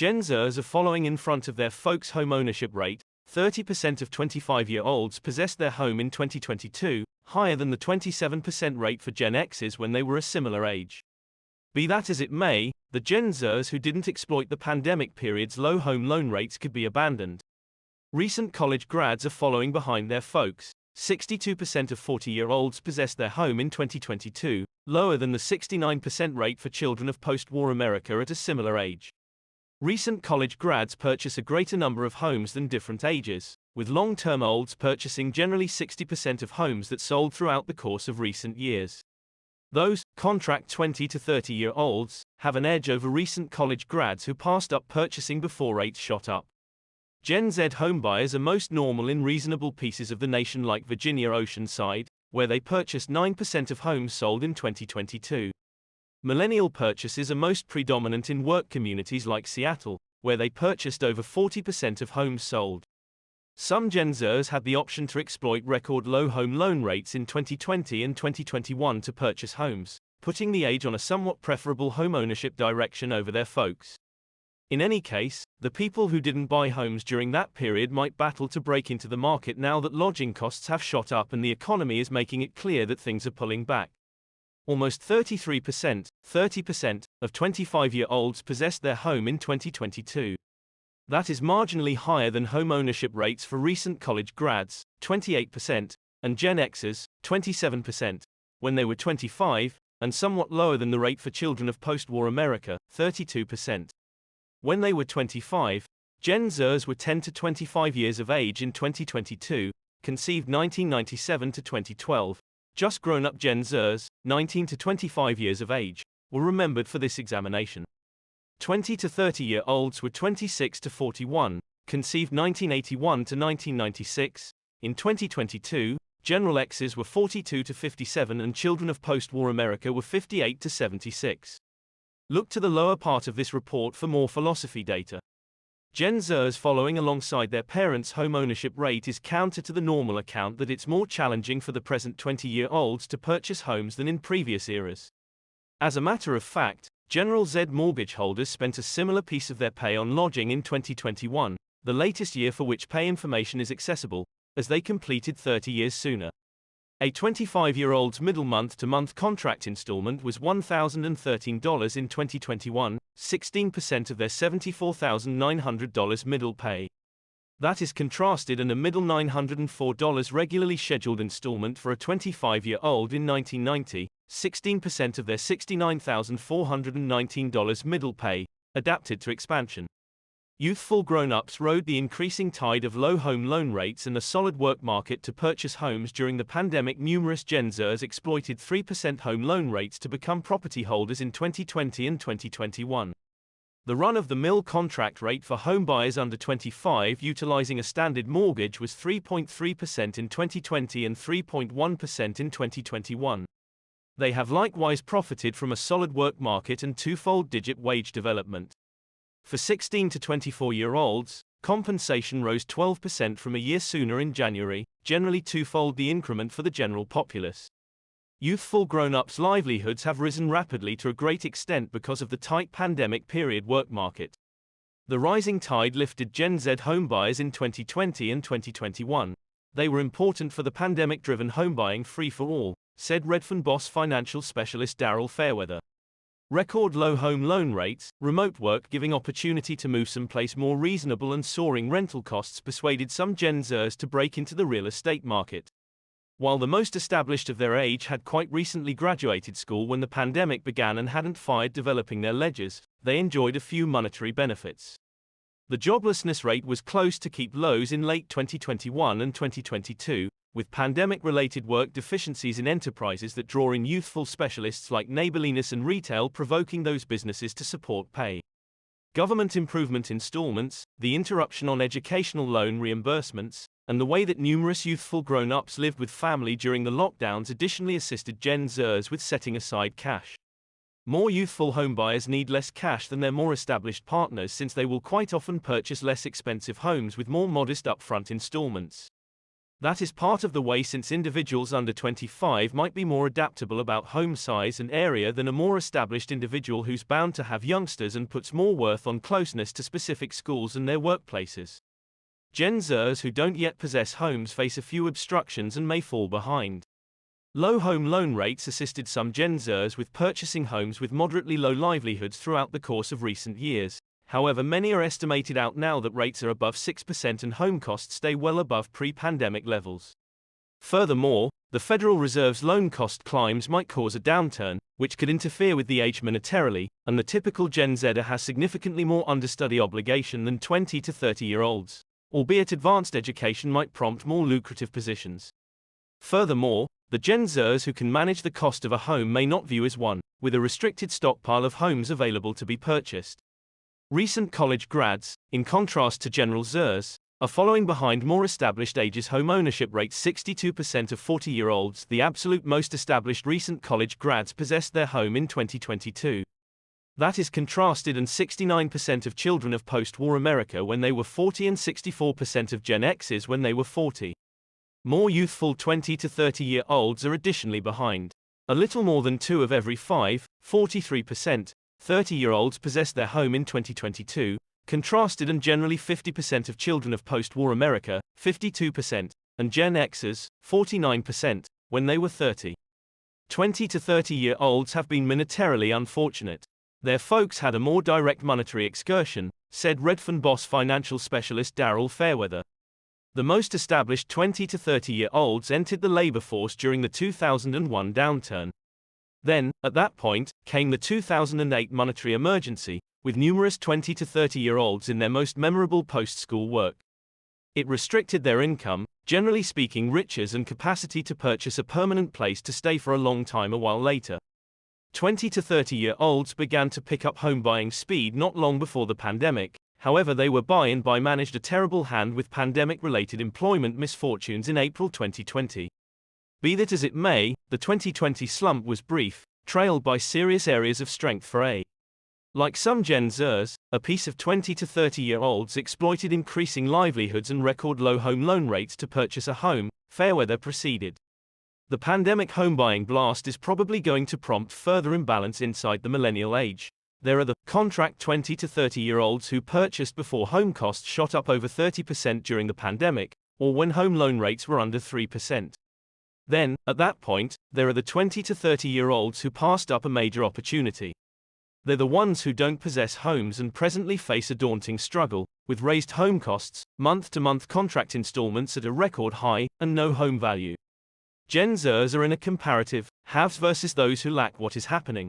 Gen Zers are following in front of their folks' home ownership rate. 30% of 25-year-olds possessed their home in 2022, higher than the 27% rate for Gen X's when they were a similar age. Be that as it may, the Gen Zers who didn't exploit the pandemic period's low home loan rates could be abandoned. Recent college grads are following behind their folks. 62% of 40-year-olds possessed their home in 2022, lower than the 69% rate for children of post-war America at a similar age. Recent college grads purchase a greater number of homes than different ages, with long-term olds purchasing generally 60% of homes that sold throughout the course of recent years. Those, contract 20 to 30-year-olds, have an edge over recent college grads who passed up purchasing before rates shot up. Gen Z homebuyers are most normal in reasonable pieces of the nation like Virginia Oceanside, where they purchased 9% of homes sold in 2022. Millennial purchases are most predominant in work communities like Seattle, where they purchased over 40% of homes sold. Some Gen Zers had the option to exploit record low home loan rates in 2020 and 2021 to purchase homes, putting the age on a somewhat preferable home ownership direction over their folks. In any case, the people who didn't buy homes during that period might battle to break into the market now that lodging costs have shot up and the economy is making it clear that things are pulling back. Almost 30% of 25-year-olds possessed their home in 2022. That is marginally higher than home ownership rates for recent college grads, 28%, and Gen X's, 27%, when they were 25, and somewhat lower than the rate for children of post-war America, 32%. When they were 25, Gen Zers were 10 to 25 years of age in 2022, conceived 1997 to 2012. Just grown-up Gen Zers, 19 to 25 years of age, were remembered for this examination. 20 to 30-year-olds were 26 to 41, conceived 1981 to 1996. In 2022, General X's were 42 to 57 and children of post-war America were 58 to 76. Look to the lower part of this report for more philosophy data. Gen Zers following alongside their parents' home ownership rate is counter to the normal account that it's more challenging for the present 20-year-olds to purchase homes than in previous eras. As a matter of fact, General Z mortgage holders spent a similar piece of their pay on lodging in 2021, the latest year for which pay information is accessible, as they completed 30 years sooner. A 25-year-old's middle month-to-month contract installment was $1,013 in 2021, 16% of their $74,900 middle pay. That is contrasted in a middle $904 regularly scheduled installment for a 25-year-old in 1990, 16% of their $69,419 middle pay, adapted to expansion. Youthful grown-ups rode the increasing tide of low home loan rates and a solid work market to purchase homes during the pandemic. Numerous Gen Zers exploited 3% home loan rates to become property holders in 2020 and 2021. The run-of-the-mill contract rate for home buyers under 25 utilizing a standard mortgage was 3.3% in 2020 and 3.1% in 2021. They have likewise profited from a solid work market and twofold digit wage development. For 16 to 24-year-olds, compensation rose 12% from a year sooner in January, generally twofold the increment for the general populace. Youthful grown-ups' livelihoods have risen rapidly to a great extent because of the tight pandemic period work market. The rising tide lifted Gen Z homebuyers in 2020 and 2021. They were important for the pandemic-driven homebuying free-for-all, said Redfin Boss financial specialist Daryl Fairweather. Record low home loan rates, remote work giving opportunity to move someplace more reasonable and soaring rental costs persuaded some Gen Zers to break into the real estate market. While the most established of their age had quite recently graduated school when the pandemic began and hadn't fired developing their ledgers, they enjoyed a few monetary benefits. The joblessness rate was close to keep lows in late 2021 and 2022, with pandemic-related work deficiencies in enterprises that draw in youthful specialists like neighborliness and retail provoking those businesses to support pay. Government improvement installments, the interruption on educational loan reimbursements, and the way that numerous youthful grown-ups lived with family during the lockdowns additionally assisted Gen Zers with setting aside cash. More youthful homebuyers need less cash than their more established partners since they will quite often purchase less expensive homes with more modest upfront installments. That is part of the way, since individuals under 25 might be more adaptable about home size and area than a more established individual who's bound to have youngsters and puts more worth on closeness to specific schools and their workplaces. Gen Zers who don't yet possess homes face a few obstructions and may fall behind. Low home loan rates assisted some Gen Zers with purchasing homes with moderately low livelihoods throughout the course of recent years. However, many are estimated out now that rates are above 6% and home costs stay well above pre-pandemic levels. Furthermore, the Federal Reserve's loan cost climbs might cause a downturn, which could interfere with the age monetarily, and the typical Gen Zer has significantly more understudy obligation than 20 to 30-year-olds, albeit advanced education might prompt more lucrative positions. Furthermore, the Gen Zers who can manage the cost of a home may not view as one, with a restricted stockpile of homes available to be purchased. Recent college grads, in contrast to general Zers, are following behind more established ages. Home ownership rate: 62% of 40-year-olds, the absolute most established recent college grads, possessed their home in 2022. That is contrasted and 69% of children of post-war America when they were 40 and 64% of Gen X's when they were 40. More youthful 20 to 30-year-olds are additionally behind. A little more than 2 of every 5, 43%, 30-year-olds possessed their home in 2022, contrasted and generally 50% of children of post-war America, 52%, and Gen Xers, 49%, when they were 30. 20 to 30-year-olds have been monetarily unfortunate. Their folks had a more direct monetary excursion, said Redfin Boss financial specialist Daryl Fairweather. The most established 20 to 30-year-olds entered the labor force during the 2001 downturn. Then, at that point, came the 2008 monetary emergency, with numerous 20 to 30-year-olds in their most memorable post-school work. It restricted their income, generally speaking riches, and capacity to purchase a permanent place to stay for a long time. A while later, 20 to 30-year-olds began to pick up home buying speed not long before the pandemic. However, they were by and by managed a terrible hand with pandemic-related employment misfortunes in April 2020. Be that as it may, the 2020 slump was brief, trailed by serious areas of strength for A. Like some Gen Zers, a piece of 20 to 30-year-olds exploited increasing livelihoods and record low home loan rates to purchase a home, Fairweather proceeded. The pandemic home buying blast is probably going to prompt further imbalance inside the millennial age. There are the contract 20 to 30-year-olds who purchased before home costs shot up over 30% during the pandemic, or when home loan rates were under 3%. Then, at that point, there are the 20 to 30-year-olds who passed up a major opportunity. They're the ones who don't possess homes and presently face a daunting struggle, with raised home costs, month-to-month contract installments at a record high, and no home value. Gen Zers are in a comparative haves versus those who lack. What is happening?